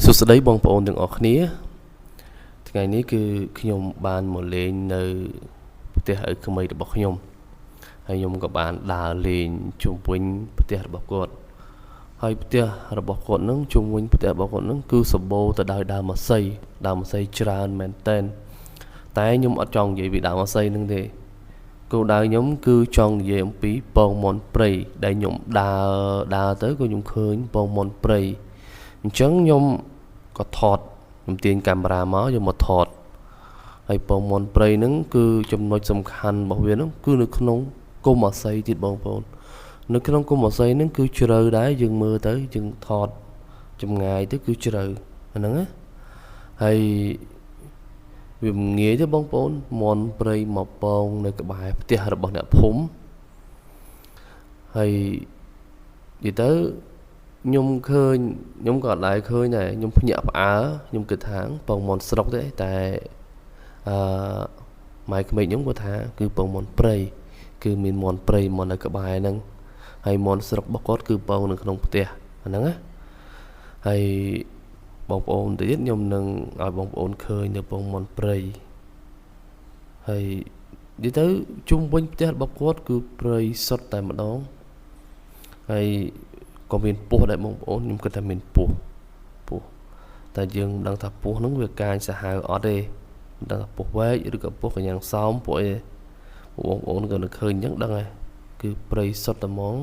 សួស្តីបងប្អូនទាំងអស់គ្នាថ្ងៃនេះគឺខ្ញុំបានមកលេងនៅផ្ទះឪក្មេករបស់ខ្ញុំហើយខ្ញុំក៏បានដើរលេងជុំវិញផ្ទះរបស់គាត់ហើយផ្ទះរបស់គាត់នឹងជុំវិញផ្ទះរបស់គាត់នឹងគឺសម្បូរទៅដោយដើមម្សៅច្រើនមែនតែនតែខ្ញុំអត់ចង់និយាយពីដើមម្សៅនឹងទេគោលដៅខ្ញុំគឺចង់និយាយអំពីពងមាន់ព្រៃដែលខ្ញុំដើរទៅក៏ខ្ញុំឃើញពងមាន់ព្រៃអញ្ចឹងខ្ញុំក៏ថតខ្ញុំទាញកាមេរ៉ាមកយកមកថតហើយពងមាន់ព្រៃហ្នឹងគឺចំណុចសំខាន់របស់វាហ្នឹងគឺនៅក្នុងគុម្ពអាស័យទៀតបងប្អូននៅក្នុងគុម្ពអាស័យហ្នឹងគឺជ្រៅដែរយើងមើលទៅយើងថតចម្ងាយទៅគឺជ្រៅអាហ្នឹងណាហើយវាងាយទេបងប្អូនមាន់ព្រៃមកពងនៅក្បែរផ្ទះរបស់អ្នកភូមិហើយនិយាយទៅខ្ញុំឃើញខ្ញុំក៏ដែរឃើញដែរខ្ញុំភ្ញាក់ផ្អើលខ្ញុំគិតថាពងមាន់ស្រុកទេតែម៉ែក្មេកខ្ញុំគាត់ថាគឺពងមាន់ព្រៃគឺមានមាន់ព្រៃមកនៅក្បែរហ្នឹងហើយមាន់ស្រុករបស់គាត់គឺពងនៅក្នុងផ្ទះអាហ្នឹងណាហើយបងប្អូនទៀតខ្ញុំនឹងឲ្យបងប្អូនឃើញនៅពងមាន់ព្រៃហើយនិយាយទៅជុំវិញផ្ទះរបស់គាត់គឺព្រៃសុទ្ធតែម្ដងហើយក៏មានពស់ដែរបងប្អូនខ្ញុំគិតថាមានពស់តែយើងមិនដឹងថាពស់ហ្នឹងវាកាចសាហាវអត់ទេមិនដឹងថាពស់វែកឬក៏ពស់កញ្ញាំងសោមពួកអីបងប្អូនក៏នៅឃើញអញ្ចឹងដឹងហើយគឺព្រៃសុទ្ធតែហ្មង